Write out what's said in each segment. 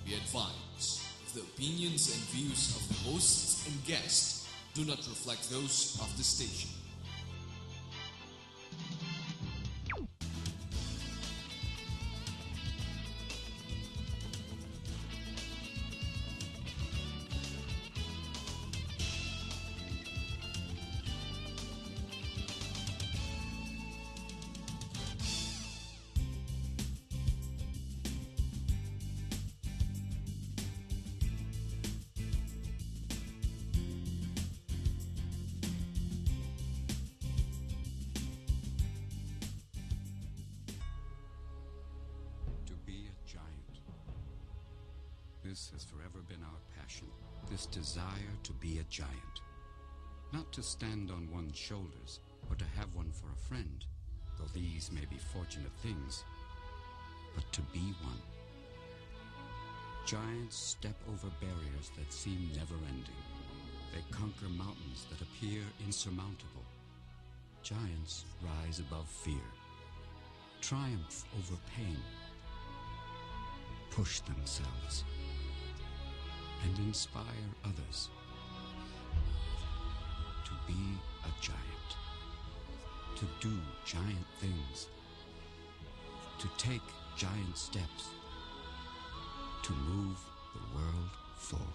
Be advised, the opinions and views of the hosts and guests do not reflect those of the station. This has forever been our passion, this desire to be a giant. Not to stand on one's shoulders, or to have one for a friend, though these may be fortunate things, but to be one. Giants step over barriers that seem never-ending. They conquer mountains that appear insurmountable. Giants rise above fear, triumph over pain, push themselves, and inspire others to be a giant, to do giant things, to take giant steps, to move the world forward.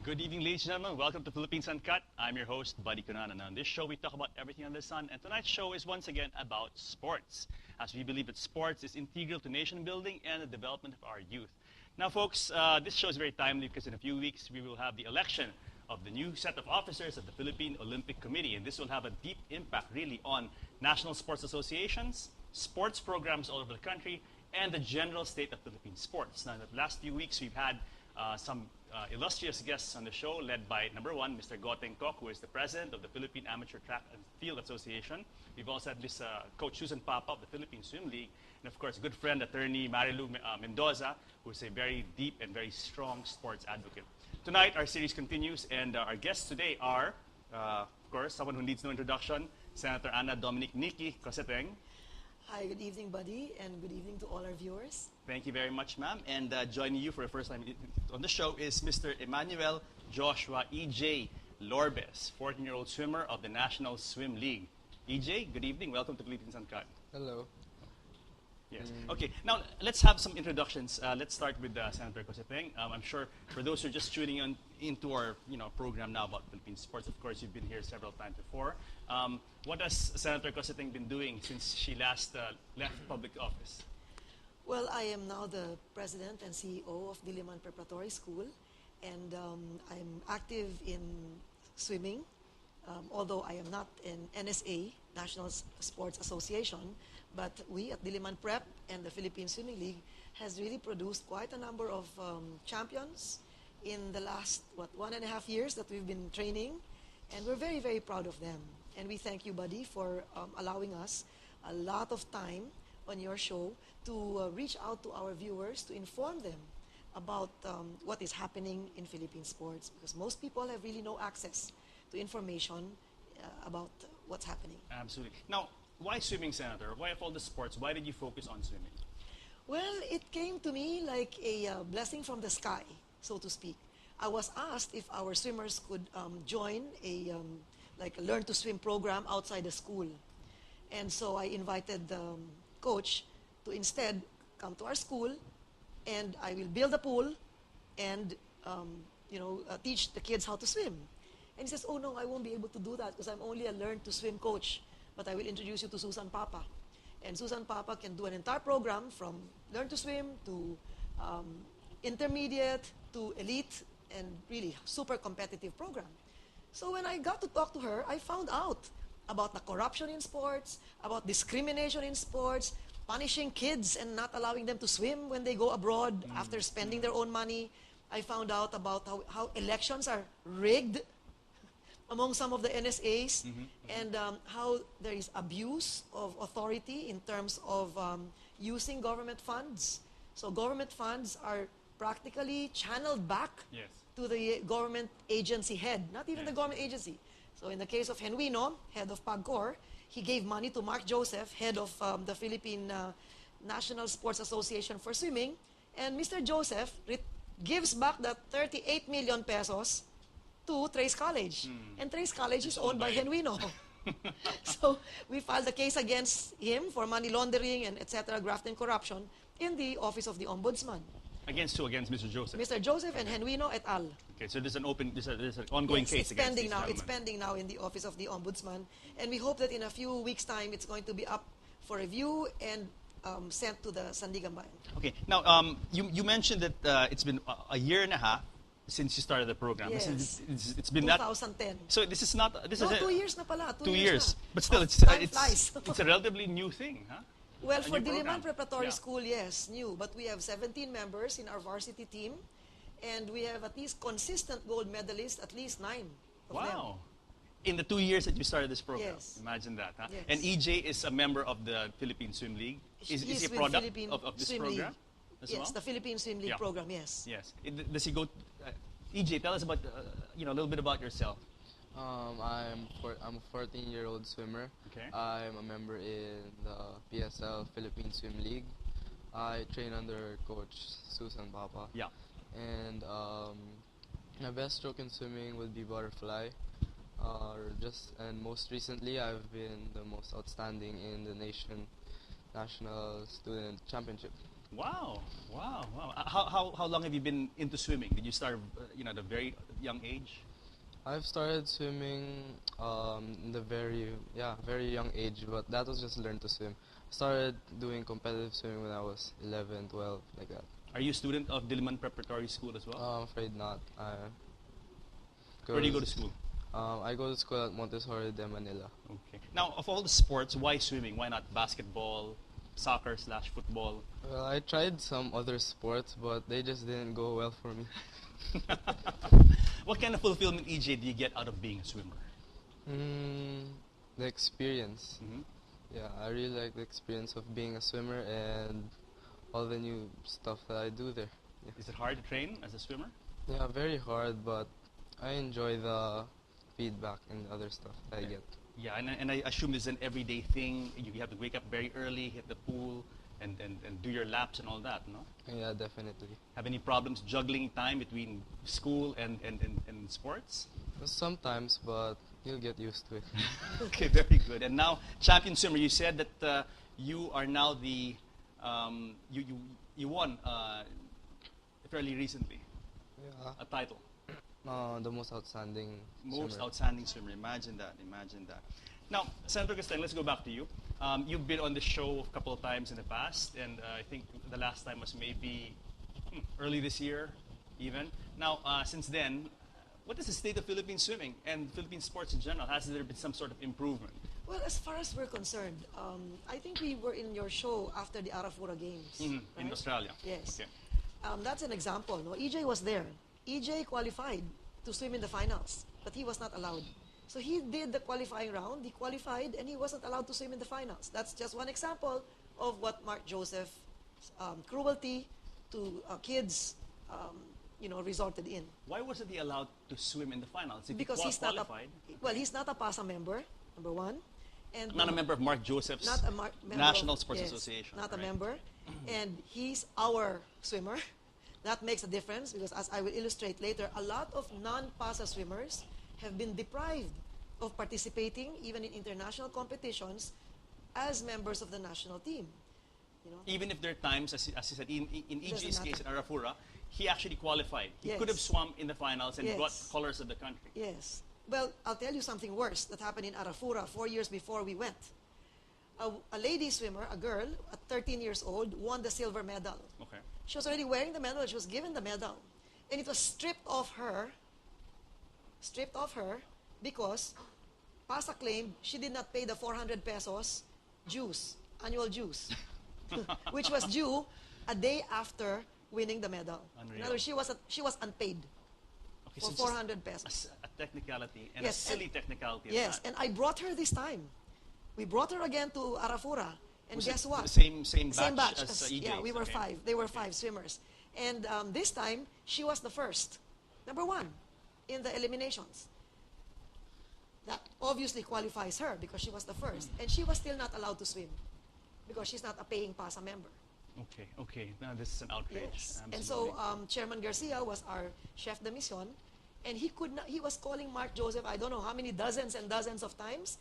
Good evening, ladies and gentlemen. Welcome to Philippines Uncut. I'm your host, Buddy Cunan, and on this show we talk about everything under the sun. And tonight's show is once again about sports, as we believe that sports is integral to nation building and the development of our youth. Now, folks, this show is very timely because in a few weeks we will have the election of the new set of officers of the Philippine Olympic Committee, and this will have a deep impact really on national sports associations, sports programs all over the country, and the general state of Philippine sports. Now, in the last few weeks we've had some illustrious guests on the show, led by number one, Mr. Goteng Kok, who is the president of the Philippine Amateur Track and Field Association. We've also had Miss Coach Susan Papa of the Philippine Swim League, and of course, good friend, attorney Marilu Mendoza, who is a very deep and very strong sports advocate. Tonight, our series continues, and our guests today are, of course, someone who needs no introduction, Senator Ana Dominic Nikki Coseteng. Hi, good evening, Buddy, and good evening to all our viewers. Thank you very much, ma'am. And joining you for the first time on the show is Mr. Emmanuel Joshua E.J. Lorbes, 14-year-old swimmer of the National Swim League. E.J., good evening. Welcome to Philippines Uncut. Hello. Yes. Okay, now let's have some introductions. Let's start with Senator Coseteng. I'm sure for those who are just tuning into our program now about Philippine sports, of course, you've been here several times before. What has Senator Coseteng been doing since she last left public office? Well, I am now the president and CEO of Diliman Preparatory School, and I'm active in swimming, although I am not in NSA, National Sports Association, but we at Diliman Prep and the Philippine Swimming League has really produced quite a number of champions in the last, 1.5 years that we've been training, and we're very, very proud of them. And we thank you, Buddy, for allowing us a lot of time on your show to reach out to our viewers to inform them about what is happening in Philippine sports, because most people have really no access to information about what's happening. Absolutely. Now, why swimming, Senator? Why of all the sports, why did you focus on swimming? Well, it came to me like a blessing from the sky, so to speak. I was asked if our swimmers could join a learn to swim program outside the school. And so I invited the coach to instead come to our school, and I will build a pool and teach the kids how to swim. And he says, oh no, I won't be able to do that because I'm only a learn to swim coach, but I will introduce you to Susan Papa. And Susan Papa can do an entire program from learn to swim to intermediate to elite, and really super competitive program. So when I got to talk to her, I found out about the corruption in sports, about discrimination in sports, punishing kids and not allowing them to swim when they go abroad after spending their own money. I found out about how elections are rigged among some of the NSAs, and how there is abuse of authority in terms of using government funds. So government funds are practically channeled back to the government agency head, not even the government agency. So in the case of Henwino, head of PAGCOR, he gave money to Mark Joseph, head of the Philippine National Sports Association for Swimming, and Mr. Joseph gives back that 38 million pesos to Trace College. And Trace College is owned by Genuino. So we filed a case against him for money laundering and etc., graft and corruption in the Office of the Ombudsman. Against who? Against Mr. Joseph? Mr. Joseph and Genuino et al. Okay, so there's an ongoing Yes, case it's against pending these now. gentlemen. It's pending now in the Office of the Ombudsman. And we hope that in a few weeks' time, it's going to be up for review and sent to the Sandigan Bayan. Okay, now you mentioned that it's been a year and a half since you started the program. Yes. It's been that. 2010. So this is not. This No, is 2 years na pala. 2 years. Na. But still, Oh, it's time flies. it's a relatively new thing, huh? Well, A for new program. Diliman Preparatory Yeah. School, yes, new. But we have 17 members in our varsity team. And we have at least consistent gold medalists, at least 9 of them. Wow. In the 2 years that you started this program. Yes. Imagine that, huh? Yes. And EJ is a member of the Philippine Swim League. Is He's he a with product Philippine of this Swim program League. as Yes, well? the Philippine Swim League Yeah. program, yes. Yes. Does he go? EJ, tell us about a little bit about yourself. I'm a 14-year-old swimmer. Okay. I'm a member in the PSL Philippine Swim League. I train under Coach Susan Papa. Yeah. And my best stroke in swimming would be butterfly. And most recently, I've been the most outstanding in the national student championship. Wow. How long have you been into swimming? Did you start, at a very young age? I've started swimming in the very young age, but that was just learn to swim. I started doing competitive swimming when I was 11, 12, like that. Are you a student of Diliman Preparatory School as well? I'm afraid not. Where do you go to school? I go to school at Montessori de Manila. Okay. Now, of all the sports, why swimming? Why not basketball, soccer/football? Well, I tried some other sports, but they just didn't go well for me. What kind of fulfillment, EJ, do you get out of being a swimmer? The experience. Mhm. Yeah, I really like the experience of being a swimmer and all the new stuff that I do there. Yeah, Is it hard to train as a swimmer? yeah, very hard, but I enjoy the feedback and other stuff that I get. Yeah, and I assume it's an everyday thing. You have to wake up very early, hit the pool, and do your laps and all that, no? Yeah, definitely. Have any problems juggling time between school and sports? Sometimes, but you'll get used to it. Okay, very good. And now, champion swimmer, you said that you are now the you won fairly recently Yeah. a title, The most outstanding most swimmer. outstanding swimmer. Imagine that. Now, Senator Castell, let's go back to you. You've been on the show a couple of times in the past, and I think the last time was maybe early this year, even. Now, since then, what is the state of Philippine swimming and Philippine sports in general? Has there been some sort of improvement? Well, as far as we're concerned, I think we were in your show after the Arafura Games. In right? Australia? Yes. Okay. That's an example. No? EJ was there. EJ qualified to swim in the finals, but he was not allowed. So he did the qualifying round, he qualified, and he wasn't allowed to swim in the finals. That's just one example of what Mark Joseph's cruelty to kids, resulted in. Why wasn't he allowed to swim in the finals? If Because he he's not qualified, he's not a PASA member, number one. And not a member of Mark Joseph's not a member National of- Sports yes, Association. Not a right? member. And he's our swimmer. That makes a difference because, as I will illustrate later, a lot of non-PASA swimmers have been deprived of participating even in international competitions as members of the national team. Even if there are times, as you said, in EJ's Doesn't case in matter. Arafura, he actually qualified. He Yes. could have swum in the finals and Yes. brought colors of the country. Yes. Well, I'll tell you something worse that happened in Arafura 4 years before we went. A lady swimmer, a girl, at 13 years old, won the silver medal. Okay. She was already wearing the medal. She was given the medal. And it was stripped off her because PASA claimed she did not pay the 400 pesos annual dues, which was due a day after winning the medal. Unreal. In other words, she was unpaid Okay, for just 400 pesos. a technicality and Yes, a silly and- technicality. of Yes, that. and I brought her this time. We brought her again to Arafura. And Was guess it what? the same batch Same batch. as as- EJ's? yeah, we were Okay. 5. They were 5 swimmers. And this time, she was the first. Number 1 in the eliminations. That obviously qualifies her because she was the first. And she was still not allowed to swim because she's not a paying PASA member. Okay, okay. Now this is an outrage. Yes. And Absolutely. so Chairman Garcia was our chef de mission, and he could not. He was calling Mark Joseph. I don't know how many dozens and dozens of times.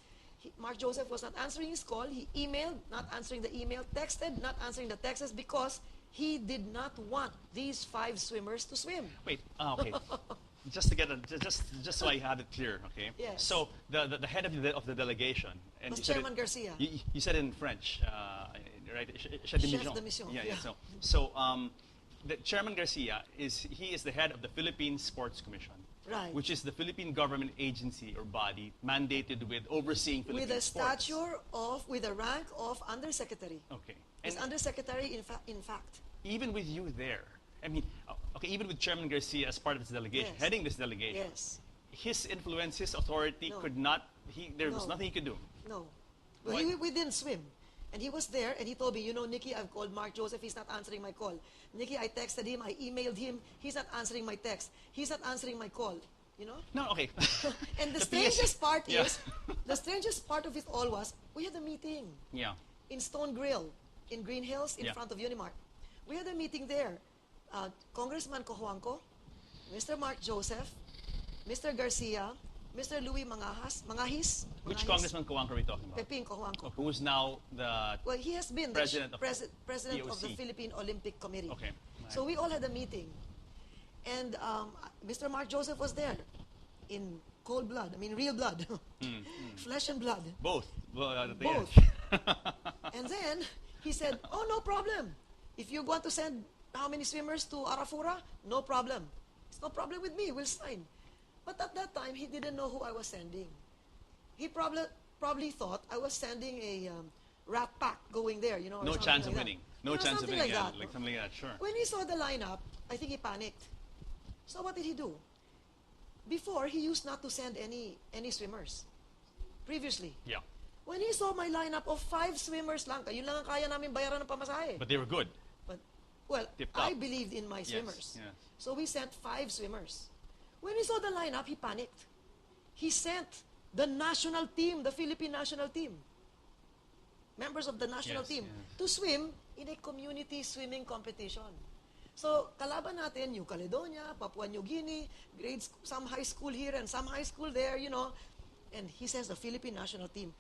Mark Joseph was not answering his call. He emailed, not answering the email. Texted, not answering the texts because he did not want these 5 swimmers to swim. Wait. Okay. Just to get just so I have it clear. Okay. Yes. So the head of the delegation and Was you said Chairman it- Garcia. You said it in French, right? Chef de mission, Yeah, yeah. yeah. So the Chairman Garcia is the head of the Philippine Sports Commission. Right. Which is the Philippine government agency or body mandated with overseeing Philippine With a sports. stature of, with a rank of undersecretary. Okay. He's And undersecretary in fact. even with you there, I mean, okay, even with Chairman Garcia as part of this delegation, Yes. heading this delegation, Yes. his influence, his authority No. could not. There was No. nothing he could do. No. Well, Why? we didn't swim. And he was there, and he told me, you know, Nikki, I've called Mark Joseph. He's not answering my call. Nikki, I texted him. I emailed him. He's not answering my text. He's not answering my call. You know? No, okay. And the The strangest part Yeah. is, the strangest part of it all was, we had a meeting Yeah. in Stone Grill in Green Hills in Yeah. front of Unimart. We had a meeting there. Congressman Cojuangco, Mr. Mark Joseph, Mr. Garcia, Mr. Louis Mangahis. Which Congressman Cojuangco are we talking about? Pepin Cojuangco. Who is now the Well, he has been President the of president of the POC. Philippine Olympic Committee. Okay. So we all had a meeting. And Mr. Mark Joseph was there in cold blood. I mean, real blood. Flesh and blood. both. Well, at the Both. end. And then he said, oh, no problem. If you want to send how many swimmers to Arafura, no problem. It's no problem with me. We'll sign. But at that time, he didn't know who I was sending. He probably thought I was sending a rat pack going there, you know. Or No something chance like of that. winning. You No know, chance of something winning. like Yeah, that. like something like that. Sure. When he saw the lineup, I think he panicked. So what did he do? Before, he used not to send any swimmers. Previously. Yeah. When he saw my lineup of 5 swimmers lang, yun lang ang kaya namin bayaran ng pamasahe. But they were good. But, well, Tipped I up. believed in my swimmers. yes. So we sent 5 swimmers. When he saw the lineup, he panicked. He sent the national team, the Philippine national team, members of the national Yes, team, yes. to swim in a community swimming competition. So, kalaban natin, New Caledonia, Papua New Guinea, some high school here and some high school there, you know. And he sends the Philippine national team,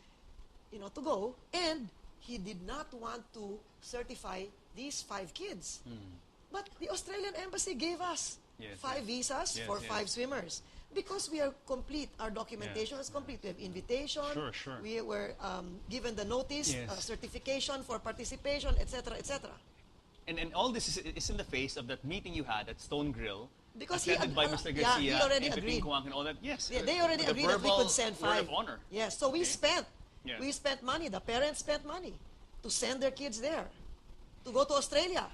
you know, to go. And he did not want to certify these 5 kids. But the Australian embassy gave us Yes, 5 yes. visas Yes, for yes. 5 swimmers. Because we are complete, our documentation Yes, is complete. We have invitation. Sure, sure. We were given the notice, Yes. certification for participation, etc., etc. And all this is in the face of that meeting you had at Stone Grill, Because he attended by ag- Mr. yeah, Garcia he already and Pepin agreed. Cojuangco and all that. Yes. Yeah, they already with a agreed that we verbal could send word 5. of honor. Yes, so we spent. Yes. We spent money. The parents spent money to send their kids there, to go to Australia.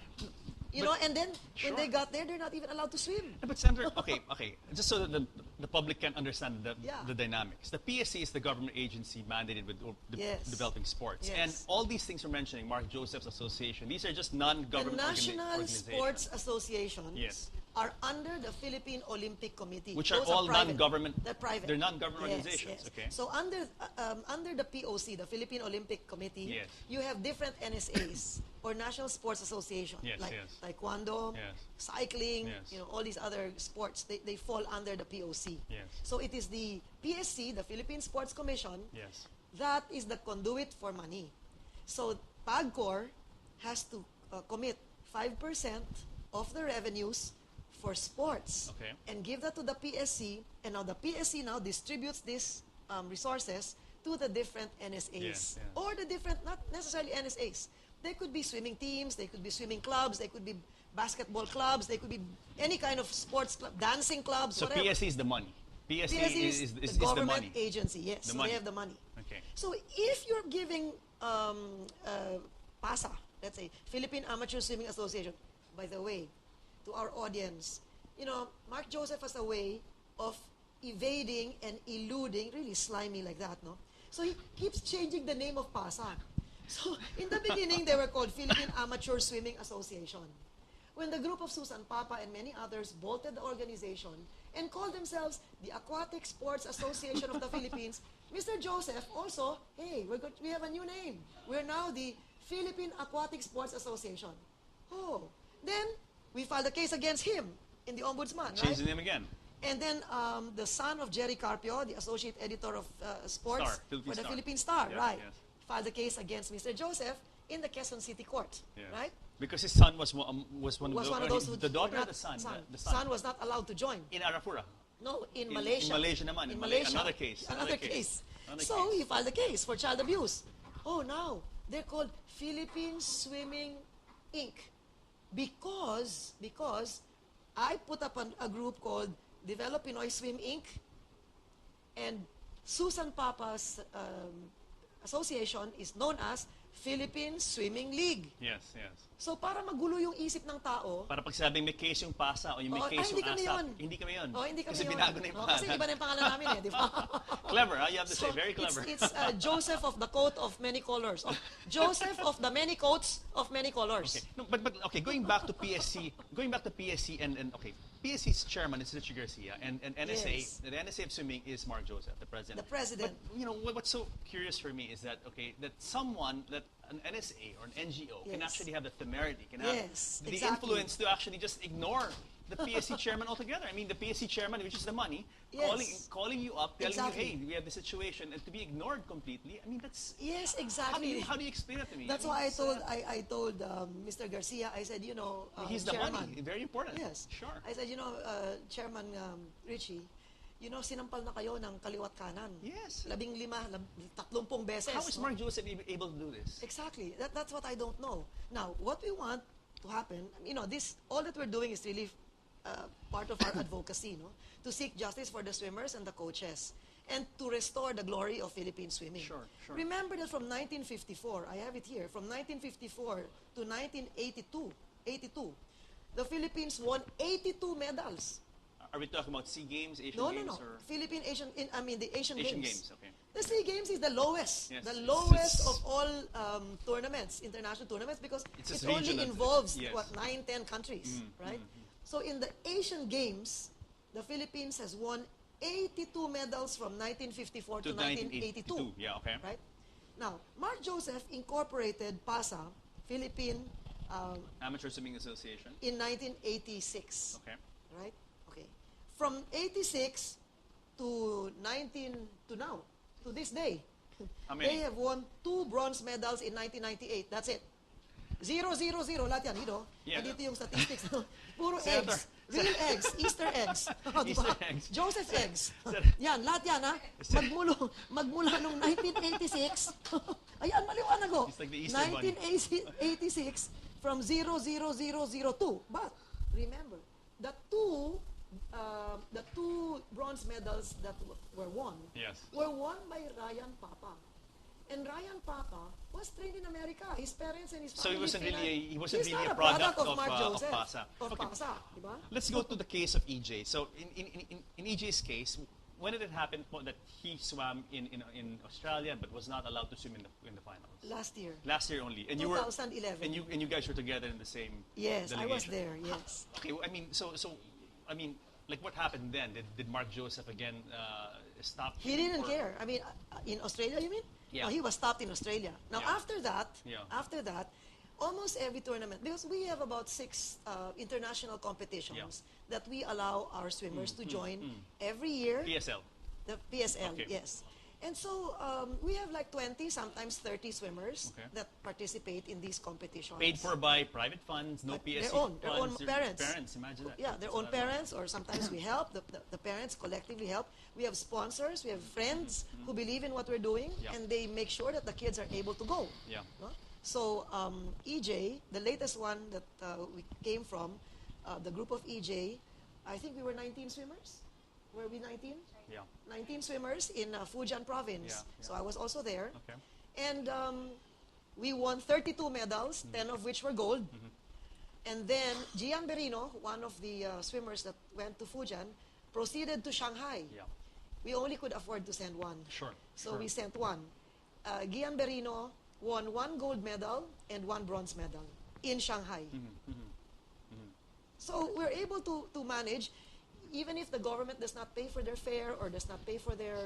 You But- know, and then Sure. when they got there, they're not even allowed to swim. Yeah, but Senator, okay, just so that the public can understand Yeah. the dynamics. The PSC is the government agency mandated with Yes. developing sports. Yes. And all these things we're mentioning, Mark Joseph's association, these are just The non-government National organizations. Sports Associations Yes. are under the Philippine Olympic Committee. Which are Those all private. non-government- They're private. they're non-government Yes, organizations, yes. okay. So under the POC, the Philippine Olympic Committee, Yes. you have different NSAs or National Sports Association, Yes, like yes. taekwondo, Yes. cycling, Yes. you know, all these other sports. They fall under the POC. Yes. So it is the PSC, the Philippine Sports Commission, Yes. that is the conduit for money. So PAGCOR has to commit 5% of the revenues for sports Okay. and give that to the PSC, and now the PSC now distributes these resources to the different NSAs Yes, yes. or the different, not necessarily NSAs. They could be swimming teams, they could be swimming clubs, they could be basketball clubs, they could be any kind of sports club, dancing clubs, So whatever. PSC is the money. PSC, PSC is is the government the money. agency, yes. The So money. they have the money. Okay. So if you're giving PASA, let's say, Philippine Amateur Swimming Association, by the way, to our audience, you know, Mark Joseph has a way of evading and eluding, really slimy like that, no? So he keeps changing the name of PASA. So in the beginning, they were called Philippine Amateur Swimming Association. When the group of Susan Papa and many others bolted the organization and call themselves the Aquatic Sports Association of the Philippines. Mr. Joseph also, hey, we have a new name. We're now the Philippine Aquatic Sports Association. Oh, then we filed a case against him in the Ombudsman, Change the right? name again. And then the son of Jerry Carpio, the associate editor of sports Star, Philippine for the Star. Philippine Star, Yes, right? yes. Filed a case against Mr. Joseph in the Quezon City Court, Yes. right? Because his son was one Was of one of those who the daughter were or not- the son? The Son was not allowed to join. in Arafura. No, in In Malaysia. Malaysia naman, in Malaysia. Another case. Another case. Another So case. he filed a case for child abuse. Oh, now they're called Philippine Swimming Inc. Because I put up a group called Develop Pinoy Swim Inc. And Susan Papa's association is known as Philippine Swimming League. Yes, yes. So para magulo yung isip ng tao, Para pag sabing may case yung PASA o yung may case hindi yung kami ASAP, yun. hindi kami yun. Oh, hindi kami Kasi yun. binago na yung Kasi pangalan. iba na yung pangalan namin eh, di ba? Clever, huh? You have to say, very clever. It's Joseph of the coat of many colors. Oh, Joseph of the many coats of many colors. Okay. No, but okay, going back to PSC and okay, PSC's chairman is Richie Garcia and NSA, Yes. the NSA of swimming is Mark Joseph, the president. The president. But you know what's so curious for me is that that an NSA or an NGO can Yes. actually have the temerity, can Yes, have the exactly. influence to actually just ignore the PSC chairman altogether. I mean, the PSC chairman, which is the money, Yes. calling you up, telling Exactly. you, hey, we have the situation, and to be ignored completely. I mean, that's Yes, how do exactly. you explain it to me? That's I mean, why it's, I told Mr. Garcia, I said, he's the Chairman. money. Very important. Yes. Sure. I said, Chairman Richie, sinampal na kayo ng kaliwat kanan. Yes. 30 beses. How is no? Mark Joseph able to do this? Exactly. That's what I don't know. Now, what we want to happen, all that we're doing is really part of our advocacy, no? To seek justice for the swimmers and the coaches, and to restore the glory of Philippine swimming. Sure, sure. Remember that from 1954, I have it here, from 1954 to 1982, the Philippines won 82 medals. Are we talking about SEA Games, Asian No, Games, no. or The Asian Asian Games? Okay. The SEA Games is the lowest. Yes. The lowest of all tournaments, international tournaments, because It's it just only regional. involves, Yes. 9, 10 countries, right? So in the Asian Games, the Philippines has won 82 medals from 1954 to 1982. Yeah, okay. Right? Now, Mark Joseph incorporated PASA, Philippine, Amateur Swimming Association. in 1986. Okay. Right? Okay. From 86 to now, to this day, How many? they have won 2 bronze medals in 1998. That's it. 0, 0, 0. Lahat yan, Yeah. Nandito yung statistics. Puro Senator. eggs. Real eggs. Easter eggs. Diba? Easter eggs. Joseph eggs. Sir. Yan, lahat yan, ha? Magmula nung 1986. Ayan, maliwanag ko. It's like the Easter bunny. 1986 from 00002. But remember, the two bronze medals that were won Yes. were won by Ryan Papa. And Ryan Papa was trained in America. His parents and his So he family. wasn't really He's a not product of Mark of Joseph, PASA. Of Okay. PASA, diba? Let's go to the case of EJ. So in EJ's case, when did it happen that he swam in Australia but was not allowed to swim in the finals? Last year. Last year only. And 2011. and you guys were together in the same Yes, I was delegation. there, yes. Okay, I mean, like what happened then? Did Mark Joseph again stop? He didn't or- care. I mean, in Australia, you mean? Yeah. No, he was stopped in Australia. Now, Yeah. after that, almost every tournament, because we have about 6 international competitions that we allow our swimmers to join every year. PSL. The PSL, Okay. yes. And so we have like 20, sometimes 30 swimmers Okay. that participate in these competitions. Paid for by private funds, no PSC their own funds. parents. Imagine that. Yeah, their own parents, or sometimes we help, the parents collectively help. We have sponsors, we have friends who believe in what we're doing, Yeah. and they make sure that the kids are able to go. Yeah. No? So EJ, the latest one that we came from, the group of EJ, I think we were 19 swimmers. Were we 19? Yeah. 19 swimmers in Fujian province. Yeah, So I was also there. Okay. And we won 32 medals, 10 of which were gold. And then Gian Berino, one of the swimmers that went to Fujian, proceeded to Shanghai. Yeah. We only could afford to send one. Sure. So sure. we sent one. Gian Berino won 1 gold medal and 1 bronze medal in Shanghai. So we're able to manage. even if the government does not pay for their fare or does not pay for their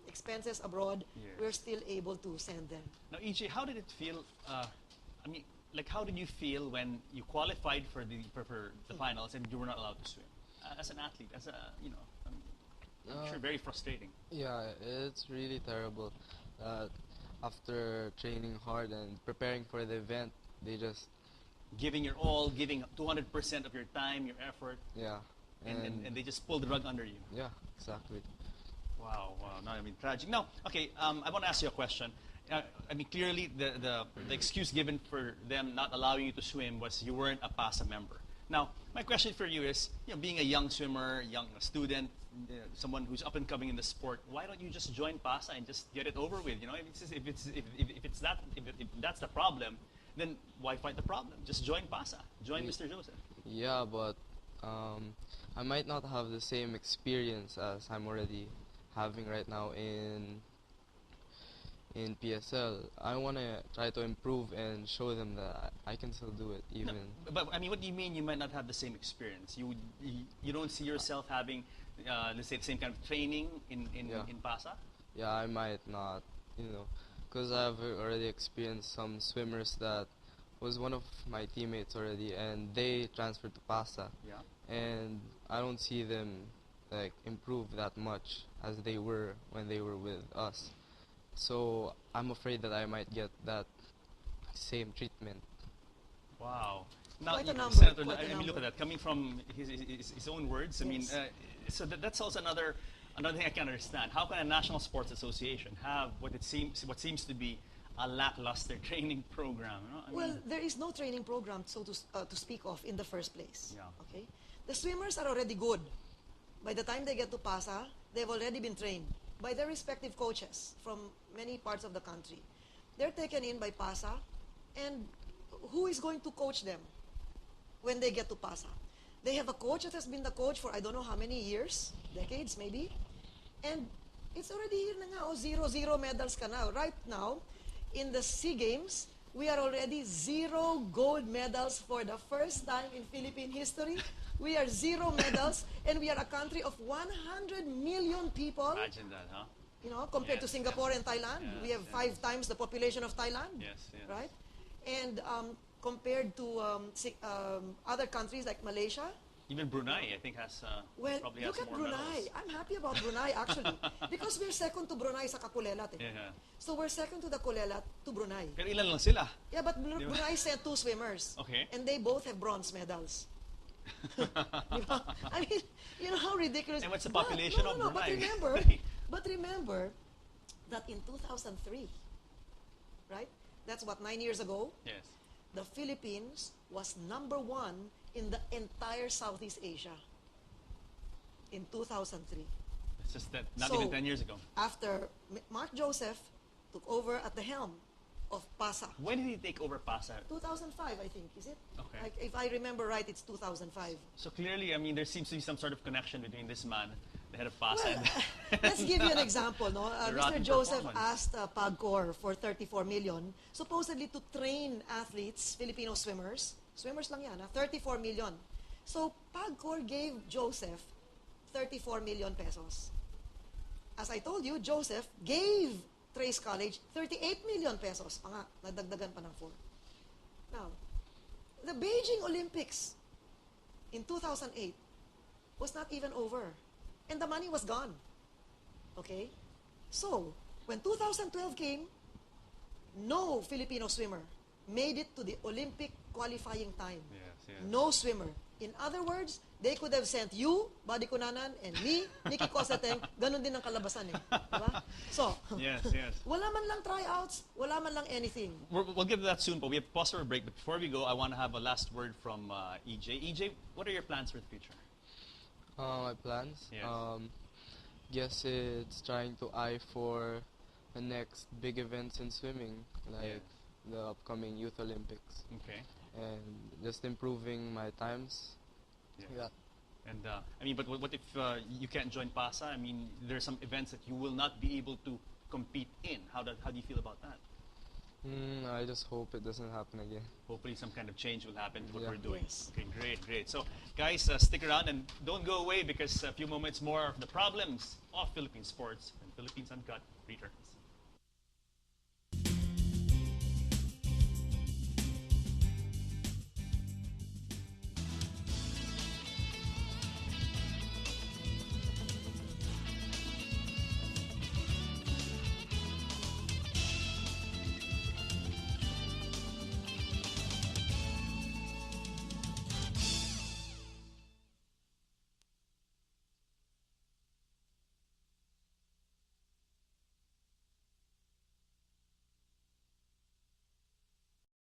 expenses abroad, Yes. we're still able to send them. Now, EJ, how did it feel? I mean, like, how did you feel when you qualified for the finals and you were not allowed to swim? As an athlete, as a, I'm sure very frustrating. Yeah, it's really terrible. After training hard and preparing for the event, they just, Giving your all, giving 200% of your time, your effort, yeah. and they just pull the rug under you. Yeah, exactly. Wow, wow. No, I mean, tragic. Now, okay, I want to ask you a question. I mean, clearly, the excuse given for them not allowing you to swim was you weren't a PASA member. Now, my question for you is, being a young swimmer, young student, someone who's up and coming in the sport, why don't you just join PASA and just get it over with? If that's the problem, then why fight the problem? Just join PASA. Join Mr. Joseph. Yeah, but I might not have the same experience as I'm already having right now in PSL. I want to try to improve and show them that I can still do it even. No, but I mean, what do you mean you might not have the same experience? You don't see yourself having, let's say, the same kind of training in PASA? Yeah, I might not, because I've already experienced some swimmers that was one of my teammates already, and they transferred to PASA. Yeah. And I don't see them like improve that much as they were when they were with us. So I'm afraid that I might get that same treatment. Wow. Now, Quite a number, Senator, quite a I mean, look number. at that. Coming from his own words, I mean, Yes. so that's also another thing I can understand. How can a national sports association have what seems to be a lackluster training program? I Well, mean, there is no training program to speak of in the first place. Yeah. Okay, the swimmers are already good. By the time they get to PASA, they've already been trained by their respective coaches from many parts of the country. They're taken in by PASA, and who is going to coach them when they get to PASA? They have a coach that has been the coach for I don't know how many years, decades maybe, and it's already here na nga, 0-0 medals ka na. Right now, in the SEA Games, we are already 0 gold medals for the first time in Philippine history. We are 0 medals, and we are a country of 100 million people. imagine that, huh? Compared to Yes, Singapore yes. and Thailand, Yes, we have yes. 5 times the population of Thailand. Yes, yes. Right? And compared to other countries like Malaysia, Even Brunei, I think, has well, probably look has at more Brunei. medals. I'm happy about Brunei actually, because we're second to Brunei sa kakulelat. Yeah. So we're second to the kulelat to Brunei. Pero ilan lang sila? Yeah, but Di ba? Brunei sent 2 swimmers. Okay. And they both have bronze medals. Di ba? I mean, how ridiculous. And what's the But- population of no, Brunei? But remember that in 2003, right? That's what, 9 years ago? Yes. The Philippines was number 1 in the entire Southeast Asia in 2003. It's just that not So, even 10 years ago. After Mark Joseph took over at the helm of PASA. When did he take over PASA? 2005, I think, is it? Okay. Like, if I remember right, it's 2005. So clearly, I mean, there seems to be some sort of connection between this man, the head of PASA, Well, and let's give you an example. No? The Mr. rotten Joseph performance. asked PAGCOR for 34 million, supposedly to train athletes, Filipino swimmers. Swimmers lang yan, 34 million. So PAGCOR gave Joseph 34 million pesos. As I told you, Joseph gave Trace College 38 million pesos. Pa nga, nadagdagan pa ng 4. Now, the Beijing Olympics in 2008 was not even over. And the money was gone. Okay? So, when 2012 came, no Filipino swimmer made it to the Olympic qualifying time. Yes. No swimmer. In other words, they could have sent you, Buddy Kunanan, and me, Nikki Coseteng, ganun din ang kalabasan eh. Diba? So, Yes. wala man lang tryouts, wala man lang anything. We'll get to that soon, but we have to pause for a break. But before we go, I want to have a last word from EJ. EJ, what are your plans for the future? My plans? Yes. Guess it's trying to eye for the next big events in swimming, like the upcoming Youth Olympics, Okay. and just improving my times. Yeah. And I mean, but what if you can't join PASA? I mean, there are some events that you will not be able to compete in. How do you feel about that? I just hope it doesn't happen again. Hopefully some kind of change will happen to what Yeah. we're doing. Yes. Okay, great. So, guys, stick around and don't go away because a few moments more of the problems of Philippine sports and Philippines Uncut returns.